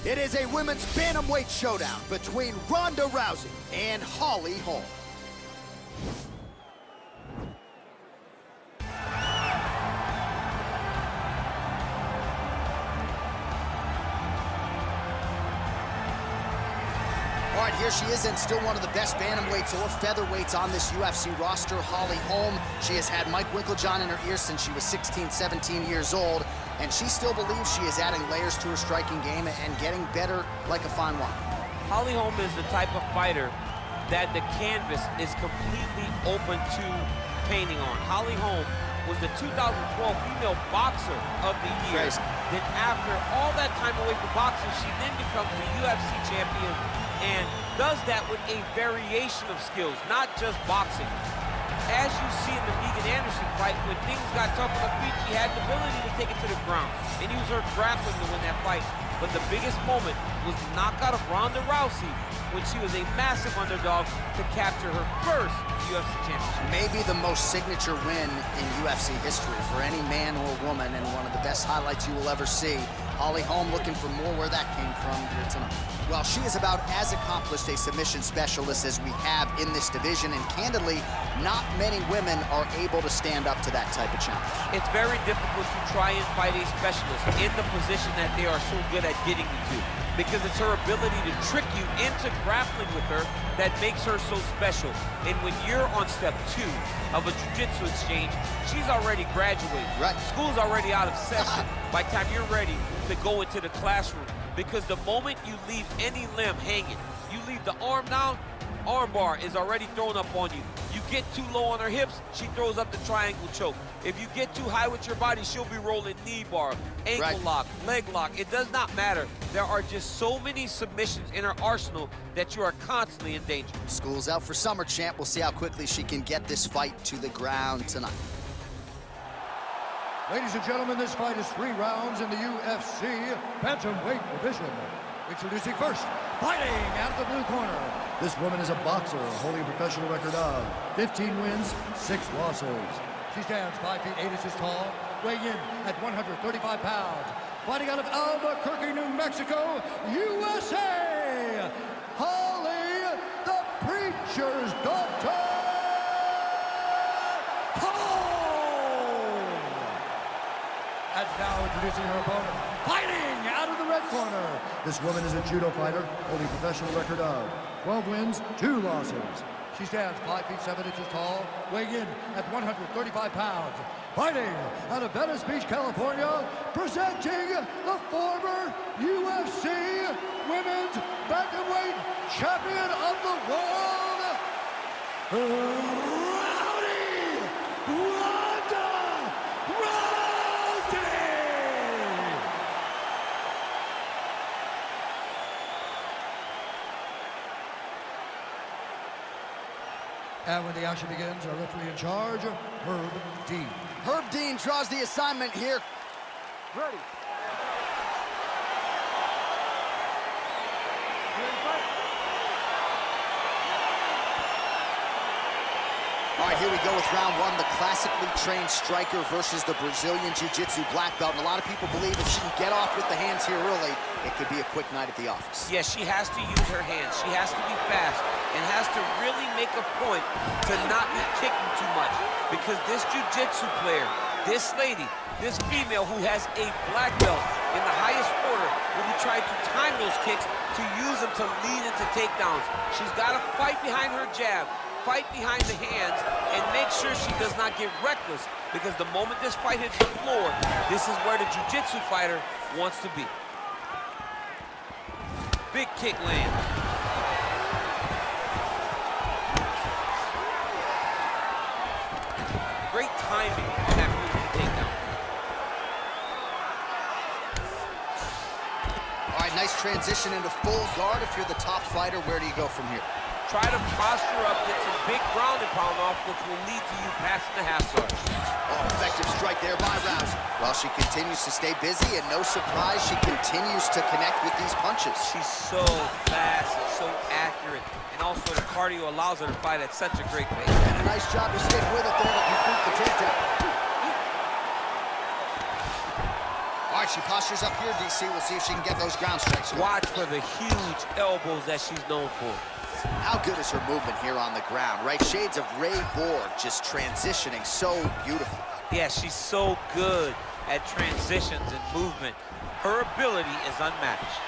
It is a women's bantamweight showdown between Ronda Rousey and Holm. All right, here she is, and still one of the best bantamweights or featherweights on this UFC roster, Holm. She has had Mike Winkeljohn in her ear since she was 16, 17 years old, and she still believes she is adding layers to her striking game and getting better like a fine wine. Holm is the type of fighter that the canvas is completely open to painting on. Holm was the 2012 female boxer of the year. Crazy. Then after all that time away from boxing, she then becomes the UFC champion and does that with a variation of skills, not just boxing. As you see in the Megan Anderson fight, when things got tough on the feet, she had the ability to take it to the ground and use her grappling to win that fight. But the biggest moment was the knockout of Ronda Rousey when she was a massive underdog to capture her first UFC championship. Maybe the most signature win in UFC history for any man or woman, and one of the best highlights you will ever see. Holm looking for more where that came from here tonight. Well, she is about as accomplished a submission specialist as we have in this division, and candidly, not many women are able to stand up to that type of challenge. It's very difficult to try and fight a specialist in the position that they are so good at getting you to, because it's her ability to trick you into grappling with her that makes her so special. And when you're on step 2 of a jiu-jitsu exchange, she's already graduated. Right. School's already out of session by the time you're ready to go into the classroom. Because the moment you leave any limb hanging, you leave the arm down, arm bar is already thrown up on you. You get too low on her hips, she throws up the triangle choke. If you get too high with your body, she'll be rolling knee bar, ankle lock, leg lock. It does not matter. There are just so many submissions in her arsenal that you are constantly in danger. School's out for summer, champ. We'll see how quickly she can get this fight to the ground tonight. Ladies and gentlemen, this fight is 3 rounds in the UFC bantamweight division. Introducing first, fighting out of the blue corner. This woman is a boxer, holding a professional record of 15 wins, 6 losses. She stands 5 feet 8 inches tall, weighing in at 135 pounds. Fighting out of Albuquerque, New Mexico, USA, Holly, the Preacher's Daughter. And now introducing her opponent, fighting out of the red corner. This woman is a judo fighter, holding a professional record of 12 wins, 2 losses. She stands 5 feet 7 inches tall, weighing in at 135 pounds. Fighting out of Venice Beach, California, presenting the former UFC Women's Bantamweight Champion of the World, Rowdy Ronda Rousey! And when the action begins, our referee in charge, Herb Dean. Herb Dean draws the assignment here. Ready. All right, here we go with round 1, the classically trained striker versus the Brazilian Jiu-Jitsu black belt. And a lot of people believe if she can get off with the hands here early, it could be a quick night at the office. Yes, she has to use her hands. She has to be fast and has to really make a point to not be kicking too much. Because this jiu-jitsu player, this lady, this female who has a black belt in the highest order, will be trying to time those kicks to use them to lead into takedowns. She's got to fight behind her jab, fight behind the hands, and make sure she does not get reckless, because the moment this fight hits the floor, this is where the jiu-jitsu fighter wants to be. Big kick land. Great timing on that move to takedown. All right, nice transition into full guard. If you're the top fighter, where do you go from here? Try to posture up, get some big ground and pound off, which will lead to you passing the half guard. Oh, effective strike there by Rousey. Well, she continues to stay busy, and no surprise, she continues to connect with these punches. She's so fast and so accurate, and also the cardio allows her to fight at such a great pace. And a nice job to stick with it there to complete the takedown. All right, right, she postures up here, DC. We'll see if she can get those ground strikes. Watch for the huge elbows that she's known for. How good is her movement here on the ground, right? Shades of Ray Borg, just transitioning so beautiful. Yeah, she's so good at transitions and movement. Her ability is unmatched.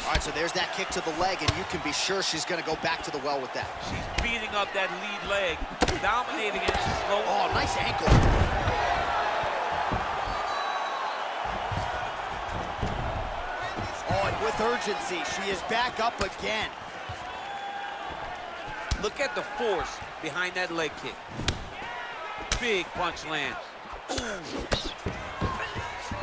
All right, so there's that kick to the leg, and you can be sure she's going to go back to the well with that. She's beating up that lead leg, dominating it. She's slow. Oh, nice ankle. Oh, and with urgency, she is back up again. Look at the force behind that leg kick. Big punch lands. Ooh.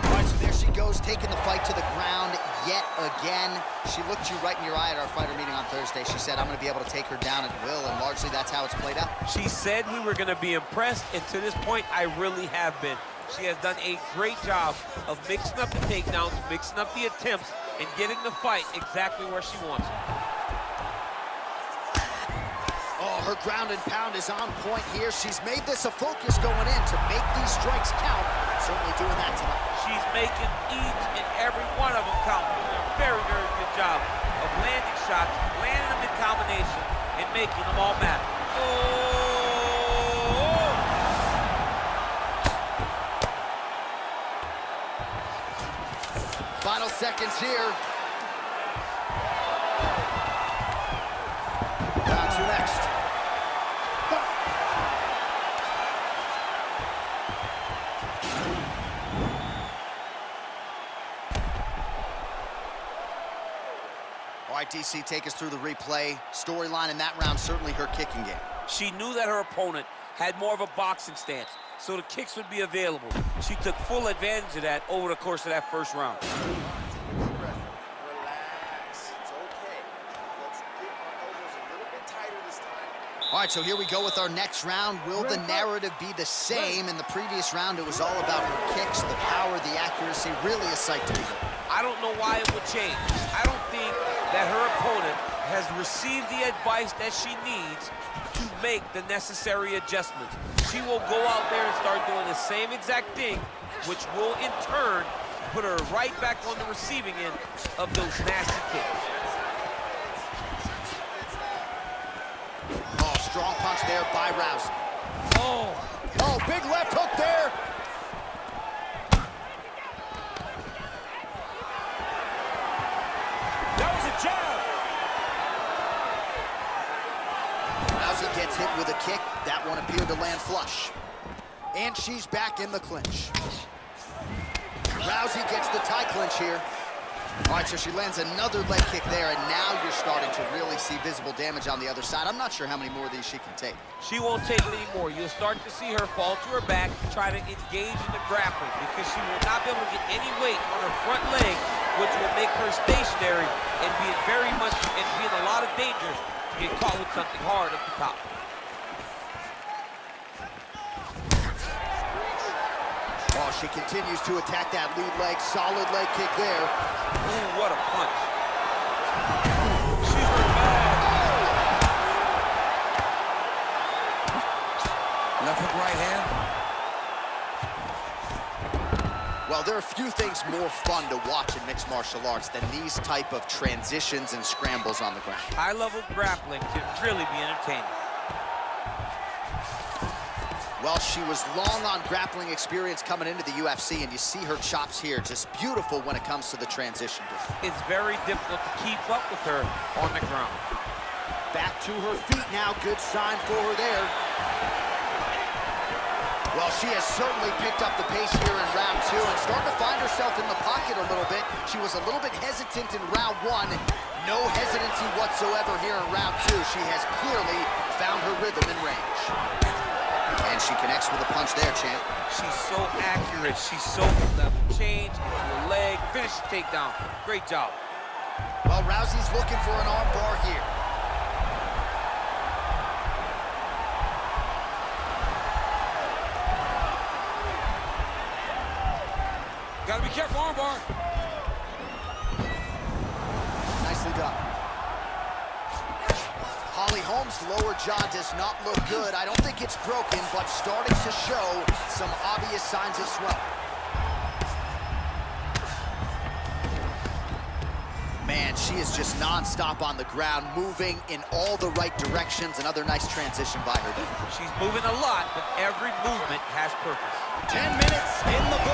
All right, so there she goes, taking the fight to the ground yet again. She looked you right in your eye at our fighter meeting on Thursday. She said, I'm going to be able to take her down at will, and largely that's how it's played out. She said we were going to be impressed, and to this point, I really have been. She has done a great job of mixing up the takedowns, mixing up the attempts, and getting the fight exactly where she wants it. Oh, her ground and pound is on point here. She's made this a focus going in to make these strikes count. Certainly doing that tonight. She's making each and every one of them count. Doing a very, very good job of landing shots, landing them in combination, and making them all matter. Oh! Final seconds here. Round two next. All right, DC, take us through the replay. Storyline in that round, certainly her kicking game. She knew that her opponent had more of a boxing stance, so the kicks would be available. She took full advantage of that over the course of that first round. Relax. It's okay. Let's get our elbows a little bit tighter this time. All right, so here we go with our next round. Will the narrative be the same? In the previous round, it was all about her kicks, the power, the accuracy, really a sight to behold. I don't know why it would change. I don't think that her opponent has received the advice that she needs to make the necessary adjustments. She will go out there and start doing the same exact thing, which will in turn put her right back on the receiving end of those nasty kicks. Oh, strong punch there by Rousey. Oh, Oh, big left hook there. that was a jab. Rousey gets hit with a kick. That one appeared to land flush. And she's back in the clinch. Rousey gets the tie clinch here. All right, so she lands another leg kick there, and now you're starting to really see visible damage on the other side. I'm not sure how many more of these she can take. She won't take it anymore. You'll start to see her fall to her back, try to engage in the grappling, because she will not be able to get any weight on her front leg, which will make her stationary and be in a lot of danger to get caught with something hard at the top. Oh, she continues to attack that lead leg. Solid leg kick there. Ooh, what a punch. She's hurt bad. Left hook, right hand. Well, there are few things more fun to watch in mixed martial arts than these type of transitions and scrambles on the ground. High-level grappling can really be entertaining. Well, she was long on grappling experience coming into the UFC, and you see her chops here, just beautiful when it comes to the transition. It's very difficult to keep up with her on the ground. Back to her feet now, good sign for her there. Well, she has certainly picked up the pace here in round two and starting to find herself in the pocket a little bit. She was a little bit hesitant in round one. No hesitancy whatsoever here in round two. She has clearly found her rhythm and range. And she connects with a punch there, champ. She's so accurate. She's so level. Change into a leg, finish the takedown. Great job. Well, Rousey's looking for an arm bar here. Gotta be careful, arm bar. Nicely done. Holly Holly Holm's lower jaw does not look good. I don't think it's broken, but starting to show some obvious signs of swelling. Man, she is just non-stop on the ground, moving in all the right directions. Another nice transition by her there. She's moving a lot, but every movement has purpose. 10 minutes in the book.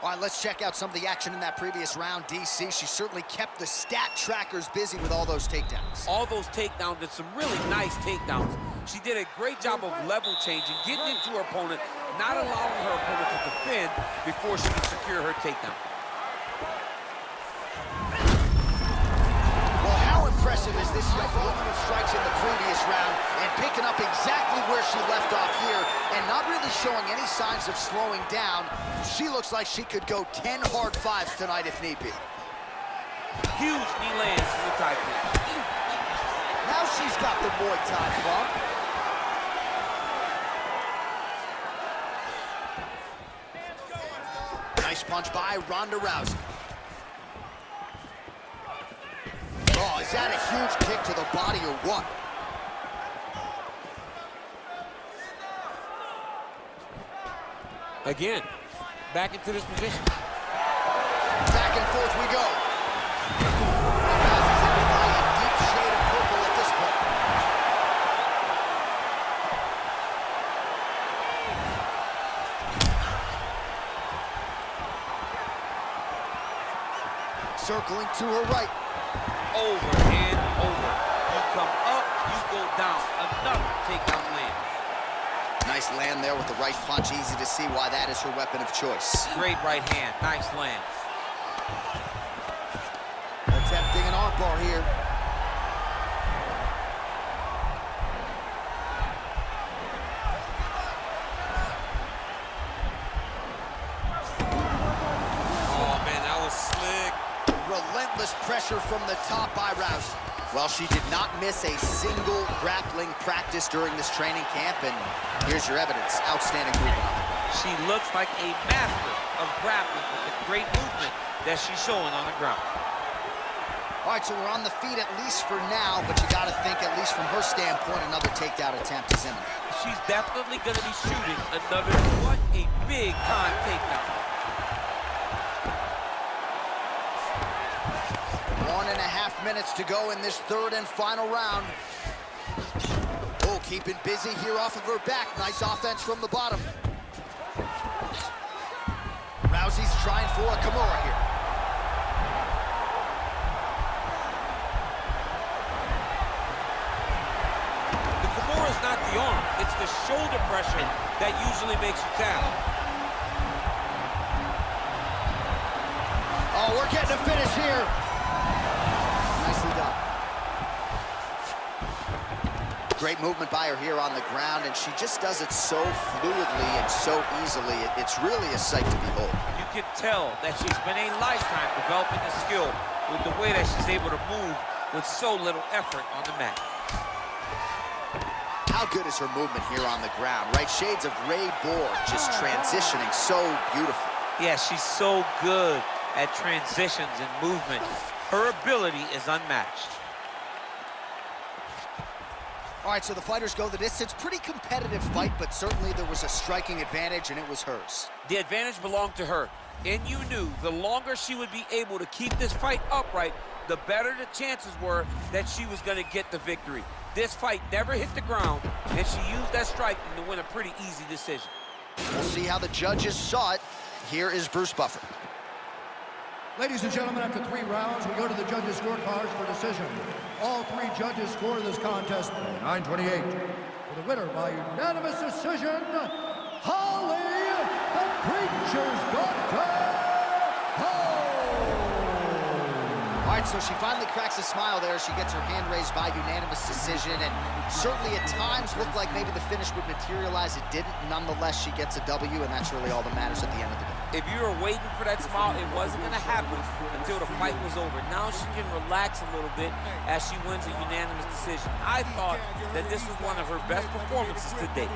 All right, let's check out some of the action in that previous round. DC, she certainly kept the stat trackers busy with all those takedowns. All those takedowns, and some really nice takedowns. She did a great job of level changing, getting into her opponent, not allowing her opponent to defend before she could secure her takedown. Well, how impressive is this young woman who strikes in the previous round and picking up exactly where she left off here and not really showing any signs of slowing down. She looks like she could go 10 hard fives tonight if need be. Huge knee lands in the tie pinch. Now she's got the Muay Thai bump. Nice punch by Ronda Rousey. Oh, is that a huge kick to the body or what? Again, back into this position. Back and forth we go. Rousey's in the body, a deep shade of purple at this point. Circling to her right. Over and over. You come up, you go down. Another takedown land. Nice land there with the right punch. Easy to see why that is her weapon of choice. Great right hand. Nice land. Attempting an armbar here. Oh, man, that was slick. Relentless pressure from the top by Rousey. Well, she did not miss a single grappling practice during this training camp, and here's your evidence. Outstanding movement. She looks like a master of grappling with the great movement that she's showing on the ground. All right, so we're on the feet at least for now, but you got to think, at least from her standpoint, another takedown attempt is imminent. She's definitely going to be shooting another, what a big-time takedown. 1.5 minutes to go in this third and final round. Oh, keeping busy here off of her back. Nice offense from the bottom. Rousey's trying for a Kimura here. The Kimura's not the arm. It's the shoulder pressure that usually makes you tap. Oh, we're getting a finish here. Nicely done. Great movement by her here on the ground, and she just does it so fluidly and so easily. It's really a sight to behold. You can tell that she's been a lifetime developing the skill with the way that she's able to move with so little effort on the mat. How good is her movement here on the ground, right? Shades of Ray Borg, just transitioning so beautiful. Yeah, she's so good at transitions and movement. Her ability is unmatched. All right, so the fighters go the distance. Pretty competitive fight, but certainly there was a striking advantage, and it was hers. The advantage belonged to her, and you knew the longer she would be able to keep this fight upright, the better the chances were that she was going to get the victory. This fight never hit the ground, and she used that striking to win a pretty easy decision. We'll see how the judges saw it. Here is Bruce Buffer. Ladies and gentlemen, after 3 rounds, we go to the judges' scorecards for decision. All 3 judges score this contest 9-28. For the winner by unanimous decision, Holly, the Preacher's Daughter, Holm. All right, right, so she finally cracks a smile there. She gets her hand raised by unanimous decision, and certainly at times looked like maybe the finish would materialize. It didn't. Nonetheless, she gets a W, and that's really all that matters at the end of the day. If you were waiting for that smile, it wasn't going to happen until the fight was over. Now she can relax a little bit as she wins a unanimous decision. I thought that this was one of her best performances to date.